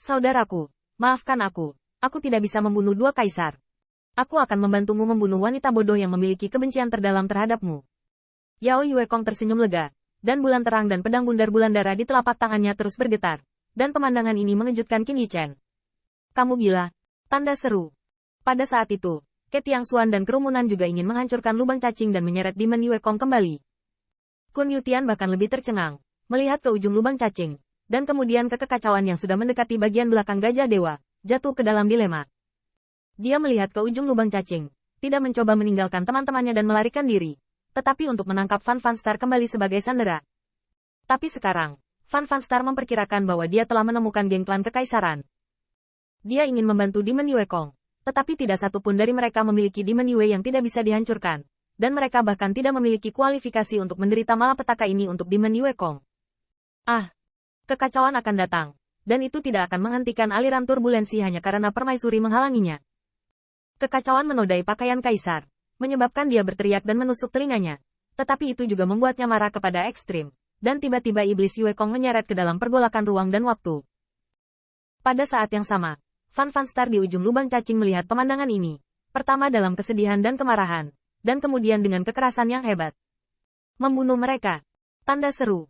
Saudaraku, maafkan aku tidak bisa membunuh dua kaisar. Aku akan membantumu membunuh wanita bodoh yang memiliki kebencian terdalam terhadapmu. Yao Yuekong tersenyum lega, dan bulan terang dan pedang bundar bulan darah di telapak tangannya terus bergetar, dan pemandangan ini mengejutkan Qin Yichen. Kamu gila? Tanda seru. Pada saat itu, Ke Tiangxuan dan kerumunan juga ingin menghancurkan lubang cacing dan menyeret Demon Yuekong kembali. Kun Yutian bahkan lebih tercengang, melihat ke ujung lubang cacing, dan kemudian ke kekacauan yang sudah mendekati bagian belakang gajah dewa, jatuh ke dalam dilema. Dia melihat ke ujung lubang cacing, tidak mencoba meninggalkan teman-temannya dan melarikan diri, tetapi untuk menangkap Fan Fan Star kembali sebagai sandera. Tapi sekarang, Fan Fan Star memperkirakan bahwa dia telah menemukan geng klan kekaisaran. Dia ingin membantu Demon Yuekong, tetapi tidak satupun dari mereka memiliki Demon Yue yang tidak bisa dihancurkan, dan mereka bahkan tidak memiliki kualifikasi untuk menderita malapetaka ini untuk Demon Yuekong. Kekacauan akan datang, dan itu tidak akan menghentikan aliran turbulensi hanya karena permaisuri menghalanginya. Kekacauan menodai pakaian kaisar, menyebabkan dia berteriak dan menusuk telinganya, tetapi itu juga membuatnya marah kepada ekstrim, dan tiba-tiba iblis Yuekong menyeret ke dalam pergolakan ruang dan waktu. Pada saat yang sama, Fan Fan Star di ujung lubang cacing melihat pemandangan ini, pertama dalam kesedihan dan kemarahan, dan kemudian dengan kekerasan yang hebat. Membunuh mereka. Tanda seru.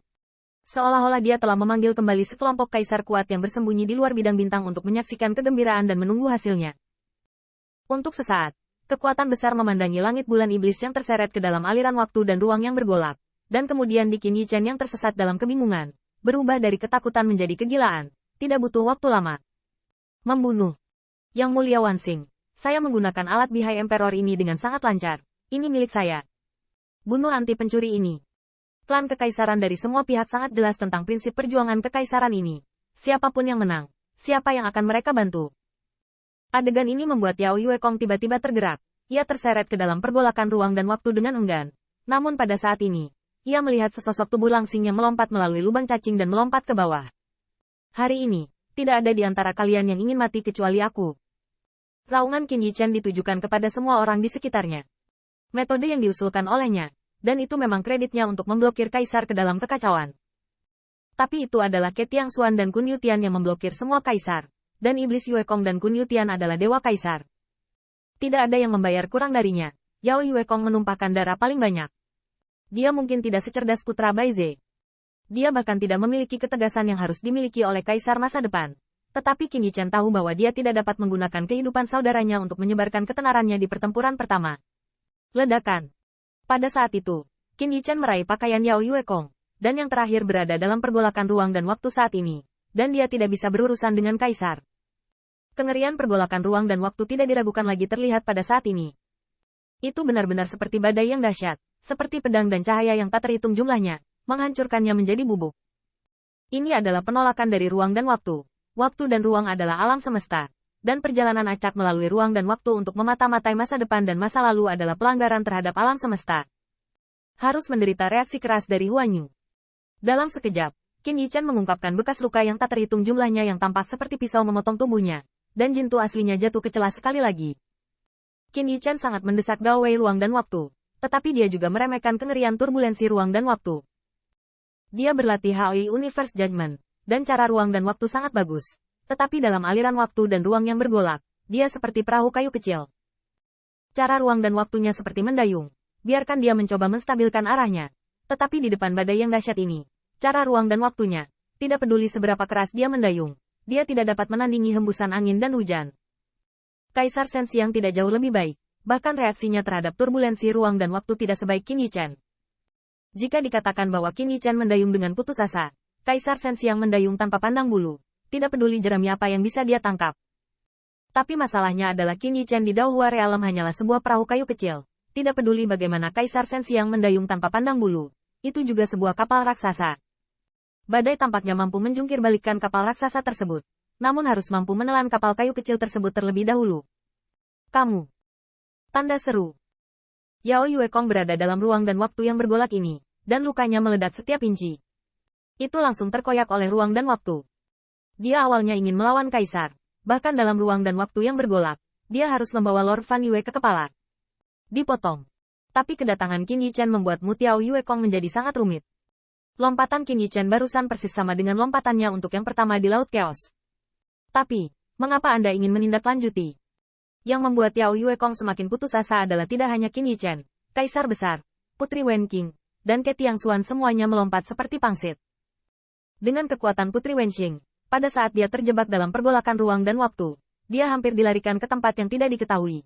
Seolah-olah dia telah memanggil kembali sekelompok kaisar kuat yang bersembunyi di luar bidang bintang untuk menyaksikan kegembiraan dan menunggu hasilnya. Untuk sesaat, kekuatan besar memandangi langit bulan iblis yang terseret ke dalam aliran waktu dan ruang yang bergolak, dan kemudian di Qin Yichen yang tersesat dalam kebingungan, berubah dari ketakutan menjadi kegilaan, tidak butuh waktu lama. Membunuh. Yang Mulia Wansing, saya menggunakan alat bihai Emperor ini dengan sangat lancar, ini milik saya. Bunuh anti pencuri ini. Klan kekaisaran dari semua pihak sangat jelas tentang prinsip perjuangan kekaisaran ini. Siapapun yang menang, siapa yang akan mereka bantu. Adegan ini membuat Yao Yuekong tiba-tiba tergerak. Ia terseret ke dalam pergolakan ruang dan waktu dengan enggan. Namun pada saat ini, ia melihat sesosok tubuh langsing yang melompat melalui lubang cacing dan melompat ke bawah. Hari ini, tidak ada di antara kalian yang ingin mati kecuali aku. Raungan Qin Yichen ditujukan kepada semua orang di sekitarnya. Metode yang diusulkan olehnya, dan itu memang kreditnya untuk memblokir kaisar ke dalam kekacauan. Tapi itu adalah Ke Tiangxuan dan Kun Yutian yang memblokir semua kaisar, dan iblis Yuekong dan Kun Yutian adalah dewa kaisar. Tidak ada yang membayar kurang darinya. Yao Yuekong menumpahkan darah paling banyak. Dia mungkin tidak secerdas putra Baize. Dia bahkan tidak memiliki ketegasan yang harus dimiliki oleh kaisar masa depan. Tetapi Qin Yichen tahu bahwa dia tidak dapat menggunakan kehidupan saudaranya untuk menyebarkan ketenarannya di pertempuran pertama. Ledakan. Pada saat itu, Qin Yichen meraih pakaian Yao Yuekong, dan yang terakhir berada dalam pergolakan ruang dan waktu saat ini, dan dia tidak bisa berurusan dengan kaisar. Kengerian pergolakan ruang dan waktu tidak diragukan lagi terlihat pada saat ini. Itu benar-benar seperti badai yang dahsyat, seperti pedang dan cahaya yang tak terhitung jumlahnya, menghancurkannya menjadi bubuk. Ini adalah penolakan dari ruang dan waktu. Waktu dan ruang adalah alam semesta, dan perjalanan acak melalui ruang dan waktu untuk memata-matai masa depan dan masa lalu adalah pelanggaran terhadap alam semesta. Harus menderita reaksi keras dari Huan Yu. Dalam sekejap, Qin Yichen mengungkapkan bekas luka yang tak terhitung jumlahnya yang tampak seperti pisau memotong tubuhnya, dan Jintu aslinya jatuh ke celah sekali lagi. Qin Yichen sangat mendesak gawai ruang dan waktu, tetapi dia juga meremehkan kengerian turbulensi ruang dan waktu. Dia berlatih Haoi Universe Judgment, dan cara ruang dan waktu sangat bagus. Tetapi dalam aliran waktu dan ruang yang bergolak, dia seperti perahu kayu kecil. Cara ruang dan waktunya seperti mendayung. Biarkan dia mencoba menstabilkan arahnya. Tetapi di depan badai yang dahsyat ini, cara ruang dan waktunya, tidak peduli seberapa keras dia mendayung, dia tidak dapat menandingi hembusan angin dan hujan. Kaisar Sensiang tidak jauh lebih baik, bahkan reaksinya terhadap turbulensi ruang dan waktu tidak sebaik Qin Yichen. Jika dikatakan bahwa Qin Yichen mendayung dengan putus asa, Kaisar Sensiang mendayung tanpa pandang bulu. Tidak peduli jerami apa yang bisa dia tangkap. Tapi masalahnya adalah Qin Yichen di Dahua Realm hanyalah sebuah perahu kayu kecil. Tidak peduli bagaimana Kaisar Sensiang mendayung tanpa pandang bulu. Itu juga sebuah kapal raksasa. Badai tampaknya mampu menjungkir balikkan kapal raksasa tersebut. Namun harus mampu menelan kapal kayu kecil tersebut terlebih dahulu. Kamu. Tanda seru. Yao Yuekong berada dalam ruang dan waktu yang bergolak ini, dan lukanya meledak setiap inci. Itu langsung terkoyak oleh ruang dan waktu. Dia awalnya ingin melawan kaisar. Bahkan dalam ruang dan waktu yang bergolak, dia harus membawa Lord Fan Yue ke kepala. Dipotong. Tapi kedatangan Qin Yichen membuat Yao Yuekong menjadi sangat rumit. Lompatan Qin Yichen barusan persis sama dengan lompatannya untuk yang pertama di Laut Chaos. Tapi, mengapa Anda ingin menindaklanjuti? Yang membuat Yao Yuekong semakin putus asa adalah tidak hanya Qin Yichen, Kaisar Besar, Putri Wenqing, dan Ke Tiangxuan semuanya melompat seperti pangsit. Dengan kekuatan Putri Wenqing, pada saat dia terjebak dalam pergolakan ruang dan waktu, dia hampir dilarikan ke tempat yang tidak diketahui.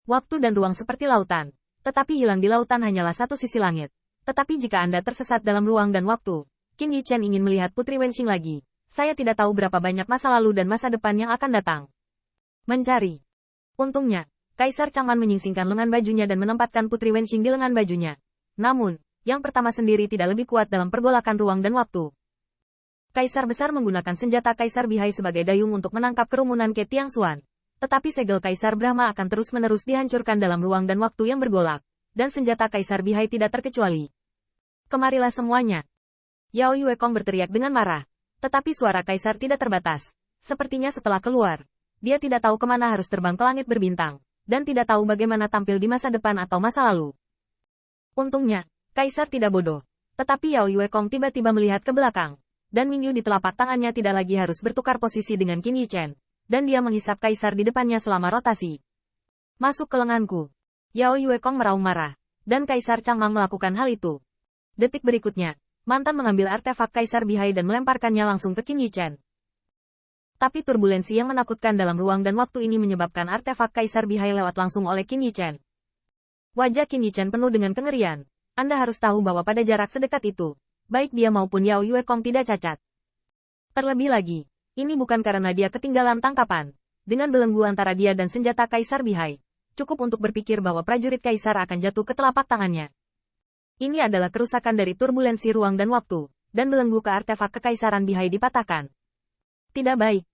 Waktu dan ruang seperti lautan, tetapi hilang di lautan hanyalah satu sisi langit. Tetapi jika Anda tersesat dalam ruang dan waktu, Qin Yichen ingin melihat Putri Wenqing lagi. Saya tidak tahu berapa banyak masa lalu dan masa depan yang akan datang. Mencari. Untungnya, Kaisar Changman menyingsingkan lengan bajunya dan menempatkan Putri Wenqing di lengan bajunya. Namun, yang pertama sendiri tidak lebih kuat dalam pergolakan ruang dan waktu. Kaisar Besar menggunakan senjata Kaisar Bihai sebagai dayung untuk menangkap kerumunan Ke Tiangxuan. Tetapi segel Kaisar Brahma akan terus-menerus dihancurkan dalam ruang dan waktu yang bergolak. Dan senjata Kaisar Bihai tidak terkecuali. Kemarilah semuanya. Yao Yuekong berteriak dengan marah. Tetapi suara Kaisar tidak terbatas. Sepertinya setelah keluar, dia tidak tahu kemana harus terbang ke langit berbintang, dan tidak tahu bagaimana tampil di masa depan atau masa lalu. Untungnya, Kaisar tidak bodoh. Tetapi Yao Yuekong tiba-tiba melihat ke belakang, dan Mingyu di telapak tangannya tidak lagi harus bertukar posisi dengan Qin Yichen, dan dia menghisap Kaisar di depannya selama rotasi. Masuk ke lenganku. Yao Yuekong meraung marah, dan Kaisar Changman melakukan hal itu. Detik berikutnya, mantan mengambil artefak Kaisar Bihai dan melemparkannya langsung ke Qin Yichen. Tapi turbulensi yang menakutkan dalam ruang dan waktu ini menyebabkan artefak Kaisar Bihai lewat langsung oleh Qin Yichen. Wajah Qin Yichen penuh dengan kengerian. Anda harus tahu bahwa pada jarak sedekat itu, baik dia maupun Yao Yuekong tidak cacat. Terlebih lagi, ini bukan karena dia ketinggalan tangkapan. Dengan belenggu antara dia dan senjata Kaisar Bihai, cukup untuk berpikir bahwa prajurit Kaisar akan jatuh ke telapak tangannya. Ini adalah kerusakan dari turbulensi ruang dan waktu, dan belenggu ke artefak kekaisaran Bihai dipatahkan. Tidak baik.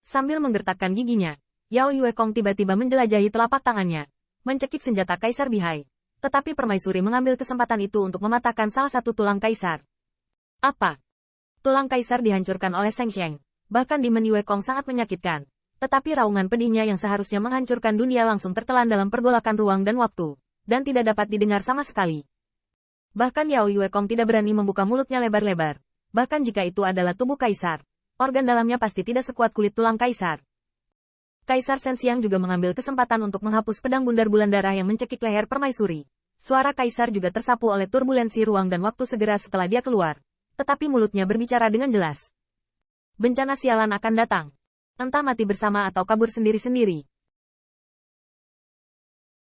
Sambil menggertakkan giginya, Yao Yuekong tiba-tiba menjelajahi telapak tangannya, mencekik senjata Kaisar Bihai. Tetapi permaisuri mengambil kesempatan itu untuk mematahkan salah satu tulang Kaisar. Apa? Tulang Kaisar dihancurkan oleh Seng Sheng. Bahkan di Men Yuekong sangat menyakitkan. Tetapi raungan pedihnya yang seharusnya menghancurkan dunia langsung tertelan dalam pergolakan ruang dan waktu, dan tidak dapat didengar sama sekali. Bahkan Yao Yuekong tidak berani membuka mulutnya lebar-lebar. Bahkan jika itu adalah tubuh Kaisar, organ dalamnya pasti tidak sekuat kulit tulang Kaisar. Kaisar Sensiang juga mengambil kesempatan untuk menghapus pedang bundar bulan darah yang mencekik leher permaisuri. Suara Kaisar juga tersapu oleh turbulensi ruang dan waktu segera setelah dia keluar. Tetapi mulutnya berbicara dengan jelas. Bencana sialan akan datang. Entah mati bersama atau kabur sendiri-sendiri.